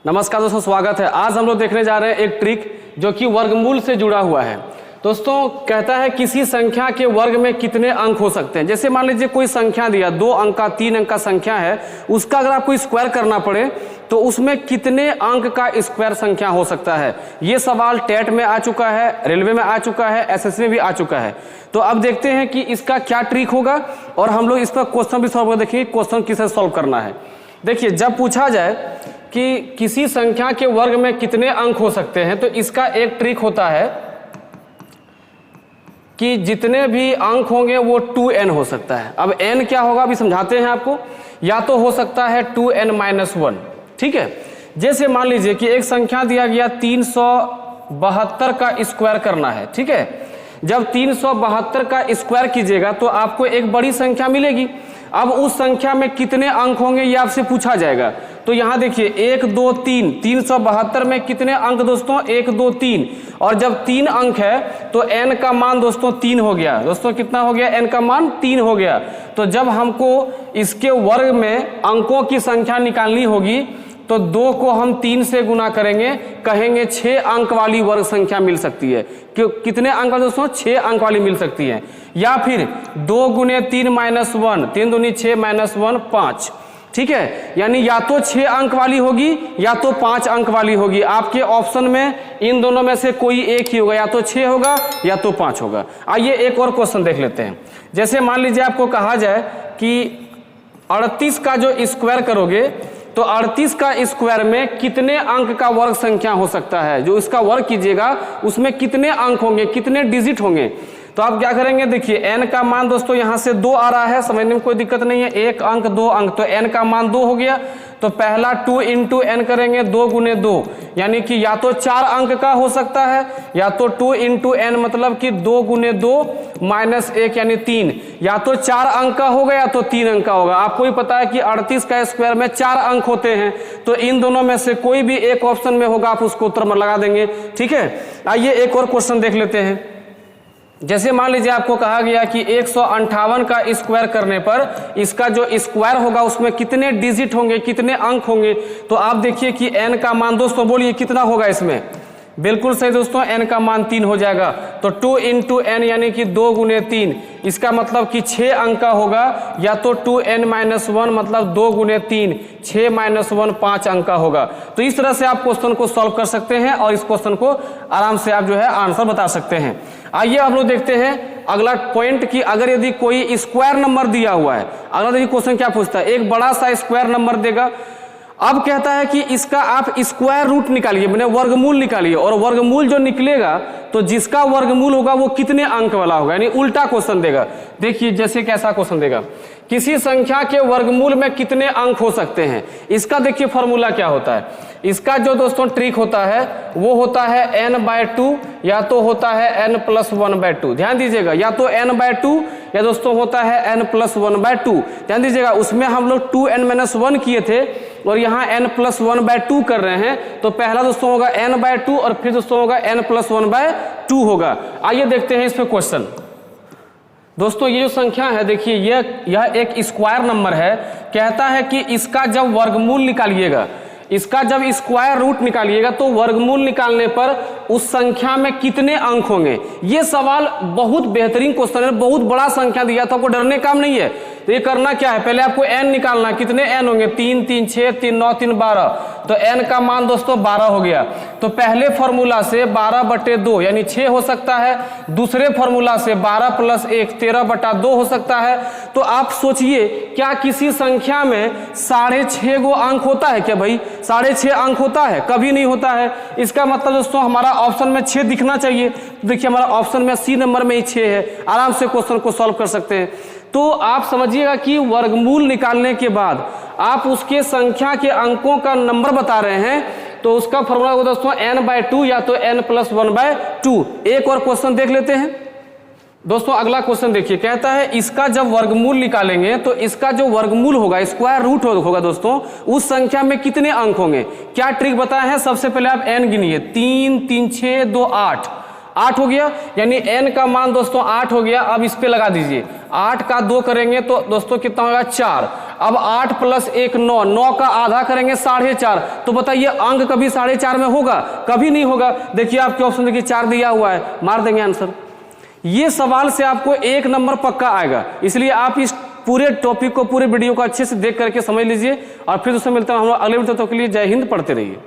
नमस्कार दोस्तों, स्वागत है। आज हम लोग देखने जा रहे हैं एक ट्रिक जो कि वर्गमूल से जुड़ा हुआ है। दोस्तों कहता है किसी संख्या के वर्ग में कितने अंक हो सकते हैं। जैसे मान लीजिए कोई संख्या दिया, 2 अंक का 3 अंक का संख्या है, उसका अगर आपको स्क्वायर करना पड़े तो उसमें कितने अंक का स्क्वायर संख्या हो सकता है। ये सवाल टेट में आ चुका है, रेलवे में आ चुका है, एसएससी में भी आ चुका है। तो अब देखते हैं कि इसका क्या ट्रिक होगा और हम लोग इस पर क्वेश्चन भी सॉल्व कर देखेंगे, क्वेश्चन किसे सॉल्व करना है। देखिए, जब पूछा जाए कि किसी संख्या के वर्ग में कितने अंक हो सकते हैं तो इसका एक ट्रिक होता है कि जितने भी अंक होंगे वो 2n हो सकता है। अब n क्या होगा अभी समझाते हैं आपको। या तो हो सकता है 2n-1, ठीक है। जैसे मान लीजिए कि एक संख्या दिया गया 372 का स्क्वायर करना है, ठीक है। जब 372 का स्क्वायर कीजिएगा तो आपको एक बड़ी संख्या मिलेगी। अब उस संख्या में कितने अंक होंगे ये आपसे पूछा जाएगा। तो यहां देखिए 1 2 3, 372 में कितने अंक दोस्तों, 1 2 3। और जब 3 अंक है तो n का मान दोस्तों 3 हो गया। दोस्तों कितना हो गया, n का मान 3 हो गया। तो जब हमको इसके वर्ग में अंकों की संख्या निकालनी होगी तो 2 को हम 3 से गुना करेंगे, कहेंगे 6 अंक वाली वर्ग संख्या मिल सकती है। कितने अंक दोस्तों, 6 अंक वाली मिल सकती है। या फिर 2 गुने 3 -1, 3 दूनी 6 -1 5, ठीक है। यानी या तो 6 अंक वाली होगी या तो 5 अंक वाली होगी। आपके ऑप्शन में इन दोनों में से कोई एक ही होगा, या तो 6 होगा या तो 5 होगा। आइए एक और क्वेश्चन देख लेते हैं। जैसे मान लीजिए आपको कहा जाए कि 38 का जो स्क्वायर करोगे तो 38 का स्क्वायर में कितने अंक का वर्ग संख्या हो सकता है। जो इसका वर्ग कीजिएगा उसमें कितने अंक होंगे, कितने डिजिट होंगे। तो आप क्या करेंगे, देखिए n का मान दोस्तों यहां से 2 आ रहा है, समझने में कोई दिक्कत नहीं है। 1 अंक 2 अंक, तो n का मान 2 हो गया। तो पहला 2 × n करेंगे, 2 गुने 2, यानी कि या तो 4 अंक का हो सकता है या तो 2 × n मतलब कि 2 गुने 2 -1 यानी 3। या तो 4 अंक का होगा या तो 3 अंक का होगा। आपको भी पता है कि 38 का स्क्वायर में 4 अंक होते हैं। तो इन दोनों में से कोई भी एक ऑप्शन में होगा, आप उसको उत्तर में लगा देंगे, ठीक है। आइए एक और क्वेश्चन देख लेते हैं। जैसे मान लीजिए आपको कहा गया कि 158 का स्क्वायर करने पर इसका जो स्क्वायर होगा उसमें कितने डिजिट होंगे, कितने अंक होंगे। तो आप देखिए कि n का मान दोस्तों बोलिए कितना होगा इसमें। बिल्कुल सही दोस्तों, n का मान 3 हो जाएगा। तो 2 × n यानी कि 2 गुने 3, इसका मतलब कि 6 अंक का होगा। या तो 2n-1 मतलब 2 गुने 3, 6 -1 5 अंक का होगा। तो इस तरह से आप क्वेश्चन को सॉल्व कर सकते हैं और इस क्वेश्चन को आराम से आप जो है आंसर बता सकते हैं। आइए हम लोग देखते हैं अगला पॉइंट कि अगर यदि कोई स्क्वायर नंबर दिया हुआ है। अगला देखिए क्वेश्चन क्या पूछता है, एक बड़ा सा स्क्वायर नंबर देगा। अब कहता है कि इसका आप स्क्वायर रूट निकालिए, मैंने वर्गमूल निकालिए। और वर्गमूल जो निकलेगा तो जिसका वर्गमूल होगा वो कितने अंक वाला होगा, यानी उल्टा क्वेश्चन देगा। देखिए जैसे कैसा क्वेश्चन देगा, किसी संख्या के वर्गमूल में कितने अंक हो सकते हैं। इसका देखिए फॉर्मूला क्या होता है। इसका जो दोस्तों ट्रिक होता है वो होता है n/2 या तो होता है n+1/2। ध्यान दीजिएगा, या तो n/2 या दोस्तों होता है n+1/2। ध्यान दीजिएगा, उसमें हम लोग 2n-1 किए थे और यहाँ n+1/2 कर रहे हैं। तो पहला दोस्तों होगा n/2 और फिर दोस्तों होगा n+1/2 होगा। आइए देखते हैं इस पे क्वेश्चन। दोस्तों ये जो संख्या है देखिए, यह एक स्क्वायर नंबर है। कहता है कि इसका जब वर्गमूल निकालिएगा, इसका जब स्क्वायर रूट निकालिएगा तो वर्गमूल निकालने पर उस संख्या में कितने अंक होंगे। ये सवाल बहुत बेहतरीन क्वेश्चन है, बहुत बड़ा संख्या दिया था, आपको डरने काम नहीं है। तो ये करना क्या है, पहले आपको n निकालना है। कितने n होंगे, 3 3 6 3 9 3 12। तो n का मान दोस्तों 12 हो गया। तो पहले फॉर्मूला से 12/2 यानी 6 हो सकता है। दूसरे फॉर्मूला से 12 + 1 13/2 हो सकता है। तो आप सोचिए, क्या किसी संख्या में 6.5 गो अंक होता है क्या भाई? 6.5 अंक होता है? कभी नहीं होता है। इसका मतलब दोस्तों हमारा ऑप्शन में 6 दिखना चाहिए। देखिए हमारा ऑप्शन में सी नंबर में ही 6 है। आराम से क्वेश्चन को सॉल्व कर सकते हैं। तो आप समझिएगा कि वर्गमूल निकालने के बाद आप उसके संख्या के अंकों का नंबर बता रहे हैं तो उसका फॉर्मूला होगा दोस्तों n/2 या तो n+1/2। एक और क्वेश्चन देख लेते हैं। दोस्तों अगला क्वेश्चन देखिए, कहता है इसका जब वर्गमूल निकालेंगे तो इसका जो वर्गमूल होगा, स्क्वायर रूट होगा दोस्तों, उस संख्या में कितने अंक होंगे। क्या ट्रिक बताया है, सबसे पहले आप n गिनिए। 3 3 6 2 8, 8 हो गया, यानी n का मान दोस्तों 8 हो गया। अब इस पे लगा दीजिए, 8 का 2 करेंगे तो दोस्तों कितना होगा, 4। अब 8 + 1 9, 9 का आधा करेंगे 4.5, तो बताइए अंक कभी 4.5 में होगा? कभी नहीं होगा। देखिए आपके ऑप्शन देखिए 4 दिया हुआ है, मार देंगे आंसर। ये सवाल से आपको 1 नंबर पक्का आएगा, इसलिए आप इस पूरे टॉपिक को, पूरे वीडियो को अच्छे से देख करके समझ लीजिए और फिर उससे मिलता हूं हम लोग अगले वीडियो। तक के लिए जय हिंद, पढ़ते रहिए।